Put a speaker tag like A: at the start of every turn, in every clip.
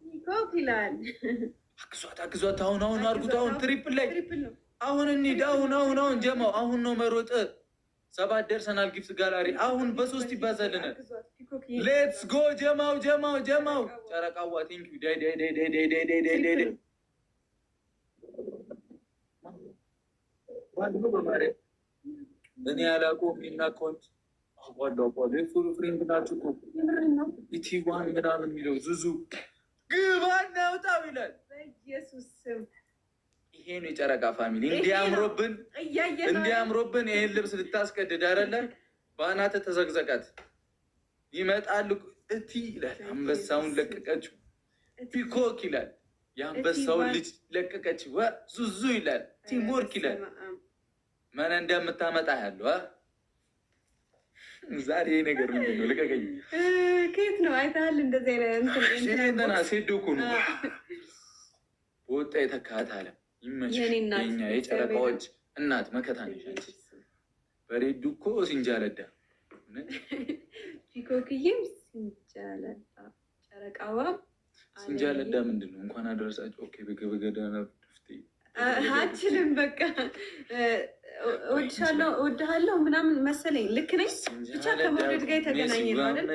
A: ፒኮክ ይላል።
B: አግዟት አሁን አድርጉት። አሁን ትሪፕል ላይ አሁን እንሂድ። አሁን ጀማው አሁን ነው መሮጥ። 7 ደርሰናል። ጊፍት ጋላሪ አሁን በ3 ይባዛልናል። ሌትስ ጎ ጀማው ጨረቃዋ ቴንክ ዩ ዳይ እኔ ያላቆም እና ኮንት ፉል ፍሬንድ ናችሁ እኮ ኢቲዋን ምናምን የሚለው ዙዙ ግባና ውጣው ይላል።
A: በኢየሱስ ስም
B: ይሄ ነው የጨረቃ ፋሚሊ። እንዲያምሮብን ይሄን ልብስ ልታስቀድድ አይደለም። በአናተ ተዘግዘቃት ይመጣሉ። እቲ ይላል። አንበሳውን ለቀቀችው። ፒኮክ ይላል። የአንበሳውን ልጅ ለቀቀችው። ዙዙ ይላል። ቲምወርክ ይላል። ምን እንደምታመጣ ያለው ዛሬ ነገር ምንድን ነው? ልቀቀኝ።
A: ከየት ነው አይተሃል? እንደዚህ
B: አይነት ሴዶ እኮ ነው በወጣ የተካት አለ። ይመችሽ የኛ የጨረቃዎች እናት መከታ ነሽ አንቺ። በሬዱ እኮ ሲንጃለዳ
A: ፒኮክዬም ሲንጃለዳ ጨረቃዋ
B: ሲንጃለዳ ምንድን ነው? እንኳን አደረሳቸው። ኦኬ በገበገደ
A: አችልም በቃ እወድሃለሁ ምናምን መሰለኝ። ልክ ነኝ። ብቻ ከመውደድ ጋር የተገናኘ ነው አይደል?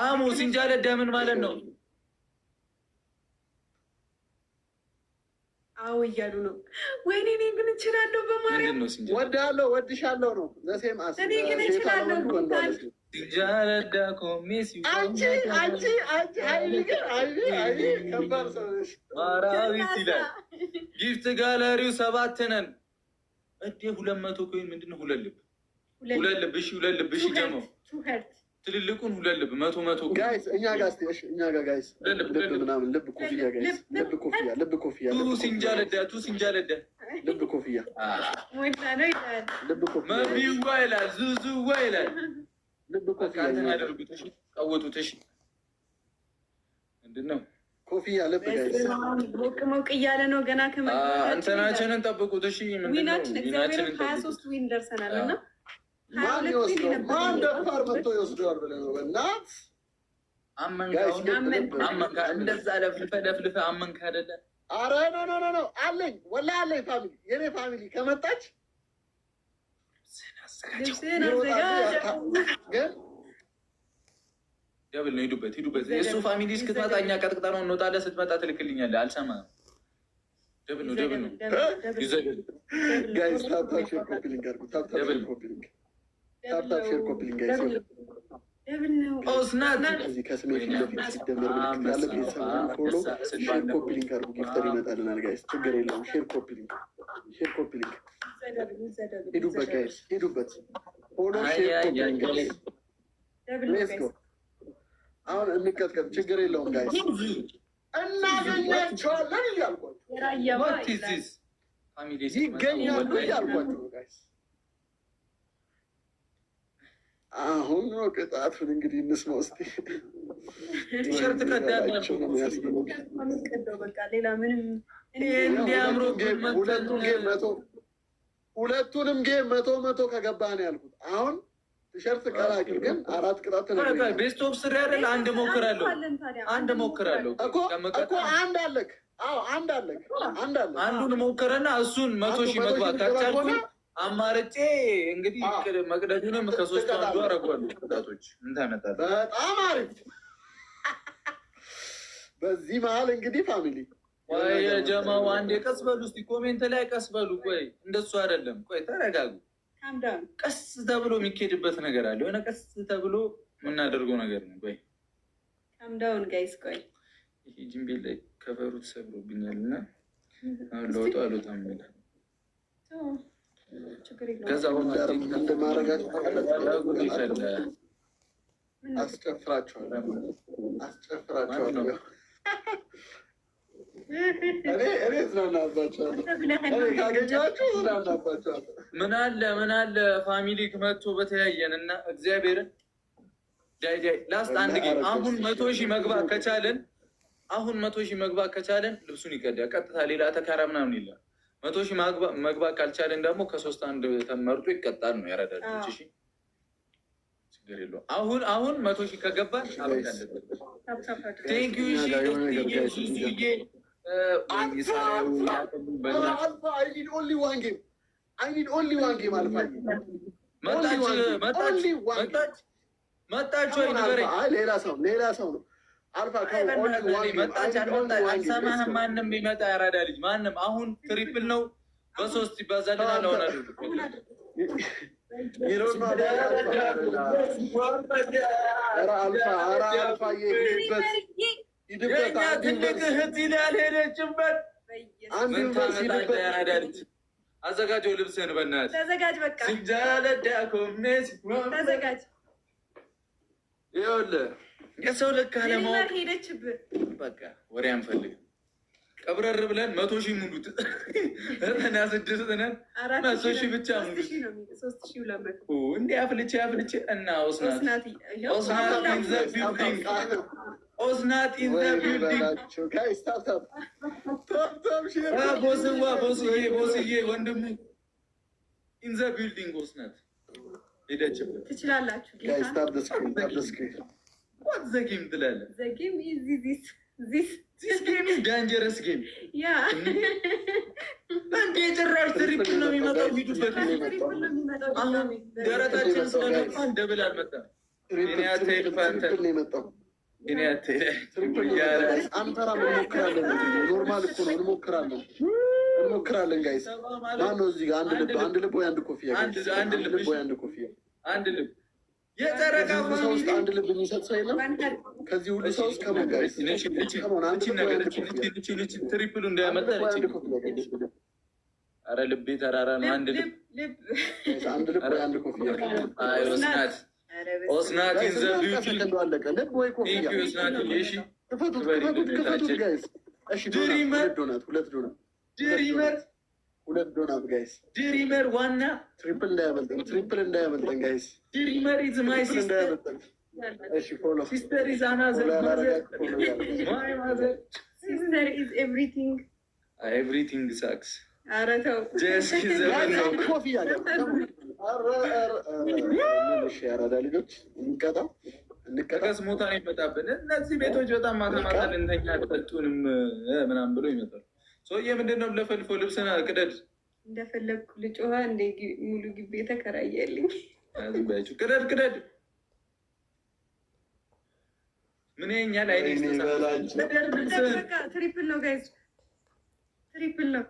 B: አሙ ሲንጃለዳ ምን ማለት ነው?
A: አዎ እያሉ ነው። ወይኔ እኔ ግን እችላለሁ። በማርያም
C: ወድሃለሁ ወድሻለሁ ነው ዘሴም አስ
A: እኔ ግን እችላለሁ።
B: ሲንጃለዳ ኮሜሲ ማራዊት ይላል። ጊፍት ጋለሪው 7 ነን። 200 ኮይን ምንድን ነው? 2 ልብ 2 ልብ። እሺ 2 ልብ። እሺ ጀመው ትልልቁን 2 ልብ 100
C: ጋይስ እኛ ጋር እስቲ እኛ ጋር ጋይስ ልብ ምናምን ልብ ኮፍያ ጋይስ ልብ ኮፍያ ቱ
B: ሲንጃለዳ
C: ልብ ኮፍያ
A: ሞይታ ነው ይላል።
C: ልብ ኮፍያ
B: መቢዋ ይላል። ዙዙዋ ይላል።
C: ልብ ኮፍያ
B: አንተን አደርጉት። እሺ ቀወጡት። እሺ ምንድን ነው
C: ኮፍያ ልብ ጋይስ
A: ሞቅ እያለ ነው ገና ከመግባታችን።
B: እንትናችንን ጠብቁት። እሺ
A: ዊናችን እግዚአብሔር 23 ዊን ደርሰናል እና
C: ማን ደፋር መጥቶ ይወስደዋል ብለህ ነው? በእናትህ
B: አመንካ እንደዛ ለፍልፈ አመንካ አይደለ?
C: አረ ኖ አለኝ ወላሂ አለኝ። ፋሚሊ የኔ ፋሚሊ ከመጣች
A: ልብስህን አዘጋጅ።
C: ግን
B: ደብል ነው። ሂዱበት። የእሱ ፋሚሊ እስክትመጣ እኛ ቀጥቅጣ ነው እንወጣለን። ስትመጣ ትልክልኛለህ። አልሰማህም? ደብል ነው።
C: ጋይስ ታፕታፕ ሼር ኮፒ ሊንክ አድርጉ። ታፕታፕ ሼር ኮፒ ሊንክ ጋይስ እዚህ ከስሜ ፊት ለፊት ሲደመር ምልክት ያለ ቤተሰብ ፎሎ ሼር ኮፒ ሊንክ አድርጉ። ጊፍተር ይመጣልናል ጋይስ። ችግር የለውም። ሼር ኮፒ ሊንክ ሂዱበት ጋይስ ሂዱበት። ፎሎ ሼር ኮፒ ሊንክ ጋይስ። ሌትስ ጎ አሁን እንቀጥቀጥ። ችግር የለውም ጋይስ። እናገኛቸዋለን እያልኳቸው ይገኛሉ እያልኳቸው ጋይስ። አሁን ነው ቅጣቱን እንግዲህ እንስማው እስኪ።
B: ቲሸርት ቀዳያቸው ነው የሚያስገኘው።
A: ሌላ ምንም
B: እንዲያምሩ
C: ሁለቱንም ጌም 100 ከገባህ ነው ያልኩት። አሁን ቲሸርት ቀላቅል ግን 4 ቅጣት ተነግረኛል።
B: ቤስት ኦፍ 3 አይደል? አንድ ሞክራለሁ
C: እኮ አንድ አለክ። አዎ አንድ አለክ።
B: አንዱን ሞክረና እሱን 100 ሺህ መግባት ካልቻልኩ አማርጬ እንግዲህ መቅደቱንም ከ3 አንዱ አደርገዋለሁ። ቅጣቶች ምን ታመጣለህ?
C: በጣም አሪፍ። በዚህ መሀል እንግዲህ ፋሚሊ
B: ወይ ጀማው አንዴ ቀስ በሉ እስኪ ኮሜንት ላይ ቀስ በሉ። ቆይ እንደሱ አይደለም። ቆይ ተረጋጉ። ቀስ ተብሎ የሚኬድበት ነገር አለ። የሆነ ቀስ ተብሎ የምናደርገው ነገር ነው። ቆይ
A: ካምዳውን ጋይስ። ቆይ
B: ይሄ ጅምቤል ላይ ከበሩ ተሰብሮብኛል እና አሁን ለውጡ አልወጣም ይላል። ከዛ
C: እንደማረጋቸው አስጨፍራቸዋለሁ። እኔ እዝናናባቸዋለሁ። ካገኛችሁ እዝናናባቸዋለሁ።
B: ምን አለ ፋሚሊ መጥቶ በተያየን እና እግዚአብሔርን ላስት አንድ ጌም አሁን 100 ሺህ መግባት ከቻለን ልብሱን ይቀዳ ቀጥታ ሌላ ተካራ ምናምን የለም። 100 ሺህ መግባት ካልቻለን ደግሞ ከ3 አንድ ተመርጦ ይቀጣል ነው ያረዳል። እሺ ችግር የለውም። አሁን 100 ሺህ ከገባ መጣችሁ።
C: ሌላ ሰው ነው።
B: አልሰማህም? ማንም ቢመጣ ያራዳ ልጅ ማንም። አሁን ትሪፕል ነው በ3 ይባዛልናል። ትልቅ እህት ያልሄደችበት አዘጋጀው ልብስህን በእናትህ
A: ተዘጋጅ። በቃ ተዘጋጅ።
B: ይኸውልህ የሰው ልክ አለማወቅ
A: ሄደችብህ።
B: በቃ ወሬ አንፈልግም። ቀብረር ብለን 100 ሺህ ሙሉት። 6 ነን 100 ሺህ ብቻ ሙሉት። እንዲህ አፍልቼ እና ኦስናት ኢን ዘ ቢልዲንግ ቦስዬ ወንድሙ ኢን ዘ ቢልዲንግ ኦስናት ሄደችበት።
A: ትችላላችሁ።
B: ዋት ዘ ጌም ትላለህ?
A: ዘ ጌም ኢዝ
B: ዚስ ጌም ኢዝ ዳንጀረስ ጌም። እንዴ ጭራሽ ትሪፕል ነው የሚመጣው። ሂዱበት። አሁን ደረታችን ስለመጣን ደብል አልመጣም። እኔ አትሄድ ፋንተን እኔ አትሄድ
C: አንተራም እንሞክራለን። ኖርማል እኮ ነው። እንሞክራለን ጋይስ። ማነው እዚህ ጋር አንድ ልብ ወይ አንድ ኮፍያ? አንድ ልብ የጨረቃ ሰው ውስጥ አንድ ልብ የሚሰጥ ሰው የለም። ከዚህ ሁሉ ሰው ውስጥ ከሞን ጋይስ
B: ትሪፕሉ እንዳያመጣ አረ ልቤ ተራራ ነው። አንድ ልብ ወይ አንድ ኮፍያ። አይ ኦስናት ኢን ዘ ቢውቲ
C: አለቀ። ልብ ወይ ኮፍያ። ክፈቱት ጋይስ። እሺ ሁለት ዶናት ጋይስ።
B: ድሪመር ዋና
C: ትሪፕል እንዳያመልጠን ጋይስ።
B: ድሪመር ኢዝ ማይ ሲስተር።
C: እሺ ፎሎ
B: ሲስተር ኢዝ አናዘር ማዘር ማይ ማዘር
A: ሲስተር ኢዝ
B: ኤቭሪቲንግ ሳክስ።
A: ኧረ ተው
B: ጀስት ዘመን ነው።
C: ኮፍያ ያራዳ ልጆች
B: እንቀጣ ሞታ ነው ይመጣብን። እነዚህ ቤቶች በጣም ማታ ልንተኛ አልጠጡንም ምናምን ብሎ ይመጣል። ሰውዬ ምንድን ነው ለፈልፎ ልብስና ቅደድ።
A: እንደፈለግኩ ልጮሃ እንደ ሙሉ ግቢ ተከራየልኝ።
B: ቅደድ ምን ኛል አይ
A: ትሪፕል ነው ጋይዝ፣ ትሪፕል ነው።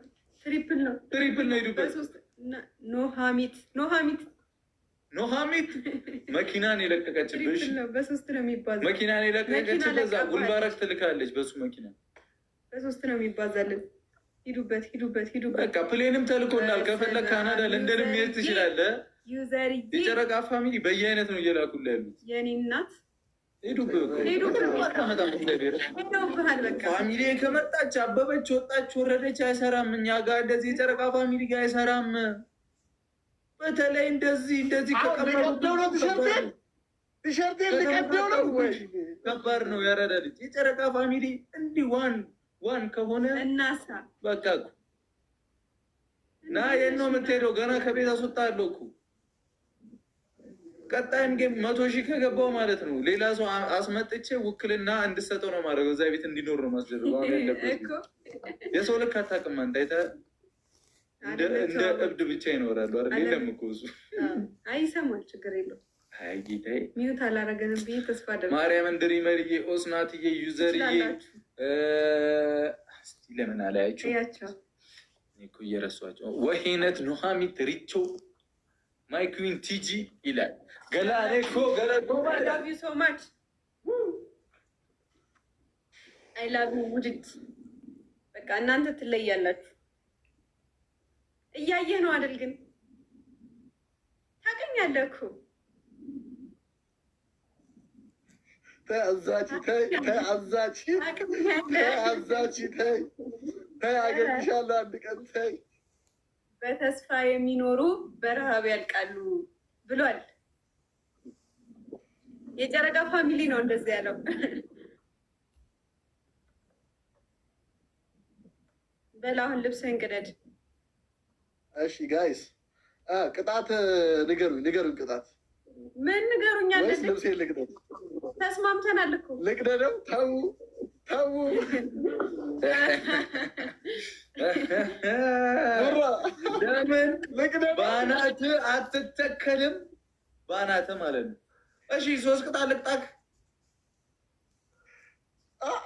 A: ሂዱበት።
B: ኖሃሚት መኪናን የለቀቀችብሽ።
A: በ3 ነው የሚባዛው።
B: መኪናን የለቀቀችበት እዛ ጉልባረክ ትልካለች። በሱ መኪና
A: በ3 ነው የሚባዛልን። ሂዱበት።
B: በቃ ፕሌንም ተልኮናል። ከፈለግ ካናዳ ለንደን መሄድ ትችላለህ። የጨረቃ ፋሚሊ በየአይነት ነው እየላኩልህ ያሉት።
A: የኔ እናት
B: ፋሚሊ ከመጣች አበበች፣ ወጣች፣ ወረደች አይሰራም። እኛ ጋር እንደዚህ የጨረቃ ፋሚሊ ጋር አይሰራም። በተለይ እንደዚህ ከባድ ነው። ያረዳ ልጅ የጨረቃ ፋሚሊ እንዲህ ዋን ከሆነ
A: እናሳ
B: በቃ ና የት ነው የምትሄደው? ገና ከቤት አስወጣለሁ እኮ። ቀጣይም ጌም 100 ሺህ ከገባው ማለት ነው ሌላ ሰው አስመጥቼ ውክልና እንድሰጠው ነው ማድረገው። እዛ ቤት እንዲኖር ነው ማስደረገው። የሰው ልክ አታውቅም አንተ። አይተህ እንደ እብድ ብቻ ይኖራሉ አይደል? የለም እኮ እሱ
A: አይሰማል። ችግር የለውም።
B: አይ ጌታዬ
A: ሚዩት አላረገንም ብዬ ተስፋ አደረግኩ።
B: ማርያምን ድሪመርዬ፣ ኦስናትዬ፣ ዩዘርዬ እስቲ ለምን አላያቸው እኮ እየረሷቸው። ወይነት ኑሃሚት ሪቾ ማይ ኩዊን ቲጂ ይላል። ገላኔ እኮ ገለጎ
A: አይ ላቭ ዩ ሶ ማች አይ ላቭ ዩ ውድድ። በቃ እናንተ ትለያላችሁ። እያየህ ነው አይደል? ግን ታገኛለህ እኮ
C: ተአዛች አገኝሻለሁ አንድ ቀን ተይ።
A: በተስፋ የሚኖሩ በረሃብ ያልቃሉ ብሏል። የጨረቃ ፋሚሊ ነው እንደዚህ ያለው። በል አሁን ልብስህን ቅደድ።
C: እሺ ጋይስ ቅጣት ንገሩኝ። ቅጣት
A: ምን ንገሩኛለች?
C: ልብሴ ልቅደድ።
A: ተስማምተናል እኮ
C: ልቅደደው። ተው ተው።
B: ለምን በአናትህ አትተከልም? በአናትህ ማለት ነው። እሺ 3 ቅጣት ልቅጣክ።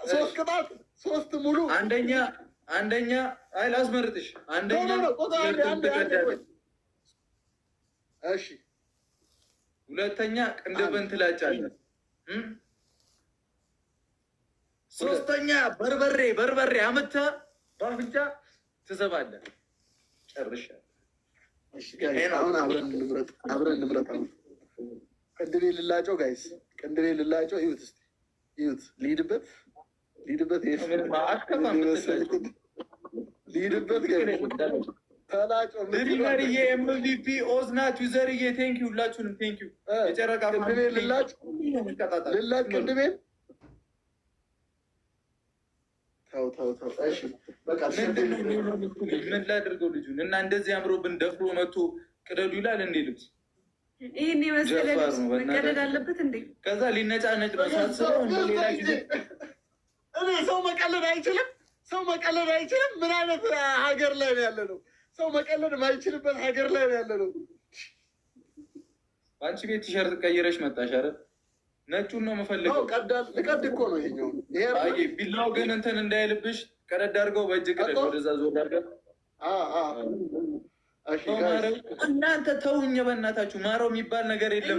C: 3 ቅጣት 3 ሙሉ።
B: አንደኛ አይ ላስመርጥሽ። አንደኛ
C: እሺ፣
B: ሁለተኛ ቅንድብን ትላጫለህ። ሶስተኛ በርበሬ አምጥተህ በአፍንጫ ትዘባለህ። ጨርሻለሁ።
C: አሁን አብረን እንምረጥ። ቅንድቤ ልላጨው ጋይስ፣ ቅንድቤ ልላጨው። እዩት እስኪ እዩት። ልሂድበት ልሂድበት ተላጮ
B: ልዲመርዬ ኤምቪፒ ኦዝናት ዩዘርዬ ቴንኪው። ሁላችሁንም ቴንኪው። የጨረቃ
C: ቅንድቤ ልላጭ ቅንድቤን ተው። እሺ በቃ
B: ምን ላድርገው ልጁን እና እንደዚህ አምሮብን ደፍሮ መጥቶ ቅደዱ ይላል እንዴ? ልብስ
A: ይህን የመሰለ ልብስ መቀደድ አለበት እንዴ?
B: ከዛ ሊነጫነጭ ነው ሳስበው። ሌላ ጊዜ
C: እኔ ሰው መቀለድ አይችልም። ምን አይነት ሀገር ላይ ነው ያለ ነው? ሰው መቀለድ ማይችልበት ሀገር ላይ ነው ያለ ነው።
B: በአንቺ ቤት ቲሸርት ቀይረሽ መጣሽ አይደል? ነጩን ነው የምፈልገው።
C: ልቀድ እኮ ነው ይሄኛው።
B: ቢላው ግን እንትን እንዳይልብሽ ቀደድ አድርገው፣ በእጅ ቀደድ፣ ወደዛ ዞር አድርገው። እናንተ ተውኝ በእናታችሁ። ማረው የሚባል ነገር የለም።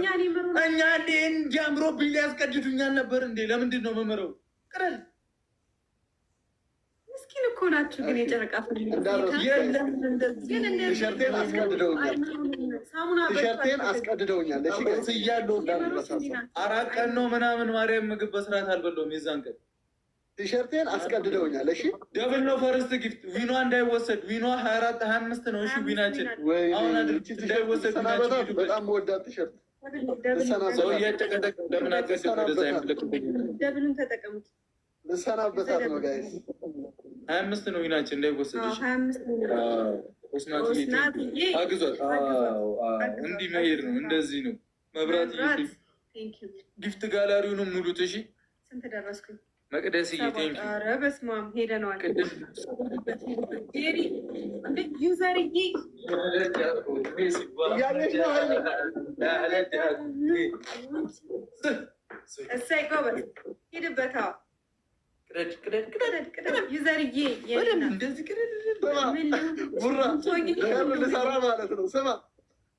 B: እኛ እንዴ እንጂ አምሮ ቢል ያስቀድዱኛል ነበር እንዴ? ለምንድን ነው መምረው? ቅረል
A: ምስኪን እኮ ናችሁ። ግን የጨረቃ
C: ቲሸርቴን አስቀድደውኛል።
B: እያለሁ 4 ቀን ነው ምናምን ማርያም ምግብ በስርዓት አልበላሁም። የዛን ቀን
C: ቲሸርቴን አስቀድደውኛል። እሺ
B: ደብል ነው ፈርስት ጊፍት። ዊኗ እንዳይወሰድ። ዊኗ 24-25 ነው። እሺ ዊናችን አሁን አድርግ እንዳይወሰድ።
C: በጣም ወዳት ቲሸርት
B: ሰው እያጨቀደቅ ለምን አገስ
A: ደብሉን ተጠቀሙት።
C: ልሰናበታት ነው ጋይስ።
B: 25 ነው ዊናችን እንዳይወሰድ። አግዟት። እንዲህ መሄድ ነው። እንደዚህ ነው መብራት። ጊፍት ጋላሪውንም ሙሉት። እሺ
A: ስንት ደረስኩኝ?
B: መቅደስዬ ቴንኪ።
A: ኧረ በስመ አብ ሄደነዋል። ዩዘርዬ እሰይ ጎበዝ፣ ሂድበት። ዩዘርዬ
C: ቡራ ሸር ልሰራ ማለት ነው። ስማ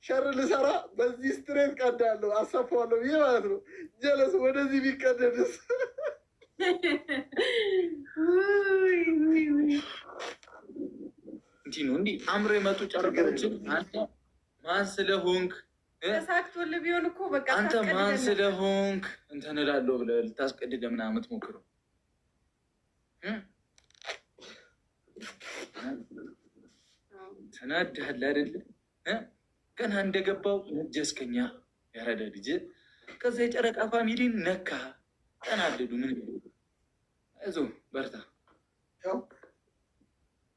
C: ሸር ልሰራ በዚህ ስትሬት ቀዳለሁ፣ አሰፋዋለሁ ብዬ ማለት ነው። ጀለስ ወደዚህ ቢቀደድስ?
B: እንዲህ ነው። እንዲህ አምሮ የመጡ ጨርቆችን አንተ ማን ስለሆንክ
A: ተሳክቶልህ ቢሆን እኮ በቃ
B: አንተ ማን ስለሆንክ እንትን እላለሁ ብለህ ልታስቀድድ ምናምን የምትሞክረው ተናድሃል አይደለ? ገና እንደገባው ጀስከኛ ያረደ ልጅ ከዛ የጨረቃ ፋሚሊን ነካ። ተናደዱ። ምን አይዞህ በርታ።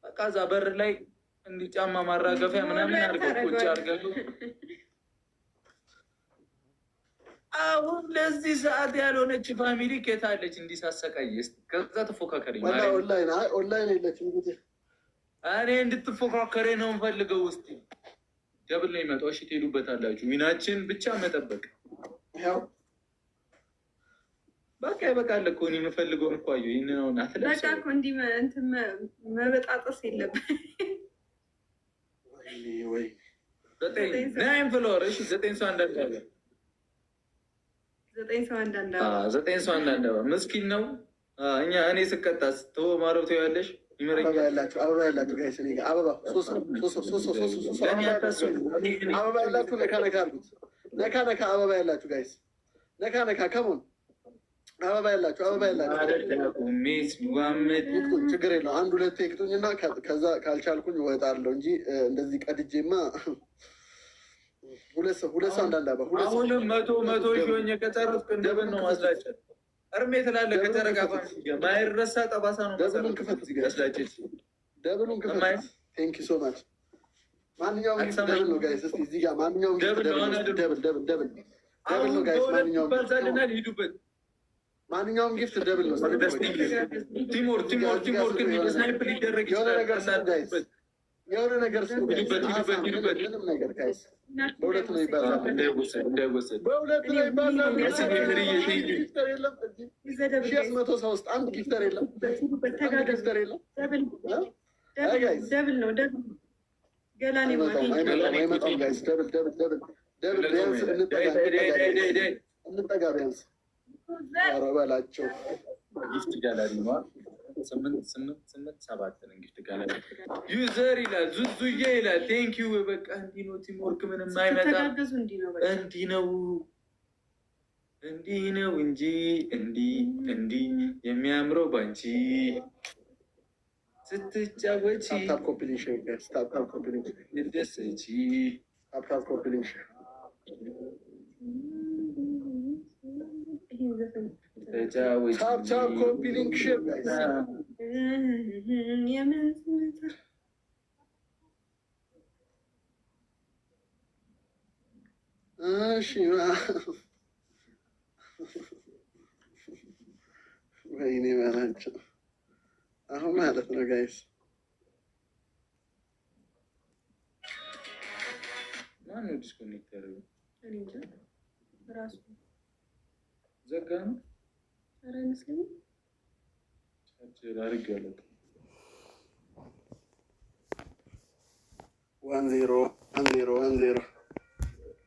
B: በቃ እዛ በር ላይ እንዲህ ጫማ ማራገፊያ ምናምን አድርገው ቁጭ አድርገው። አሁን ለዚህ ሰዓት ያልሆነች ፋሚሊ ኬታለች እንዲሳሰቃይ። ከዛ ተፎካከሪ
C: ኦንላይን የለችም።
B: እኔ እንድትፎካከሬ ነው የምፈልገው። ውስጥ ደብል ነው የሚመጣው። እሺ ትሄዱበታላችሁ። ሚናችን ብቻ መጠበቅ። በቃ ይበቃል እኮ እኔ የምፈልገውን እኮ አየሁ። ይህን ነው እናት
A: በቃ እኮ እንዲህ እንትን መበጣጠስ የለብን።
B: 9 ፍሎር። እሺ 9 ሰው አንዳንድ 9 ሰው አንዳንድ ምስኪን ነው። እኔ ስቀጣስ ተወው ማረብ ያለሽ
C: አበባ ያላችሁ አበባ ያላችሁ ጋይስ፣ አበባ አበባ ያላችሁ ነካ ነካ አድርጉት። ነካ ነካ አበባ ያላችሁ ጋይስ፣ ነካ ነካ ከሞን አበባ ያላችሁ አበባ ያላችሁ ችግር የለው። 1-2 ይቅጡኝና ከዛ ካልቻልኩኝ እወጣለሁ እንጂ እንደዚህ ቀድጄማ ሁለት ሰው አንዳንድ አበባ።
B: አሁንም 100 ሺህ ሆኜ ከጨረስኩ እንደምን ነው ማስላጨት እርሜ ትላለህ። ከጨረቃ ማይረሳ ጠባሳ ነው።
C: ደብሉን ክፈት፣ ደብሉን ክፈት። ቴንክ ዩ ሶ ማች። ማንኛውም ደብል ነው ጋይስ። እስኪ እዚህ ጋር ማንኛውም ደብል ደብል ነው ጋይስ።
B: ሂዱበት።
C: ማንኛውም ጊፍት ደብል ነው።
B: ቲሞር ግን ስናይፕ ሊደረግ ይችላል።
C: የሆነ ነገር ምንም ነገር ጋይስ በሁለት ነው ይባላል። በሁለት ነው ይባላል። 100 ሰው ውስጥ አንድ ጊፍተር የለም።
A: ደብል ነው። ገላኔ
C: አይመጣም ጋይስ። ደብል ቢያንስ እንጠጋ ቢያንስ ኧረ በላቸው።
B: ጊፍት ጋላሪ ነው 8 ጊፍት ጋላሪ ዩዘር ይላል። ዙዙዬ ይላል። ቴንኪዩ። በቃ እንዲህ ነው ቲምወርክ። ምንም አይመጣም። እንዲህ ነው እንጂ እንዲህ የሚያምረው ባንቺ ስትጫወቺ ደሰቺ
C: ታፕ ኮፒ ሊንክ ሼር እሺ ወይኔ በላቸው አሁን ማለት ነው ጋይስ።
B: ማነው ዲስኮኔክት ያደረገው?
A: ራሱ
B: ዘጋ ነው።
A: ኧረ አይመስለኝም።
B: አድርጌዋለሁ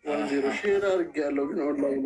C: 10 ሼር አድርጌያለሁ ግን ኦንላይን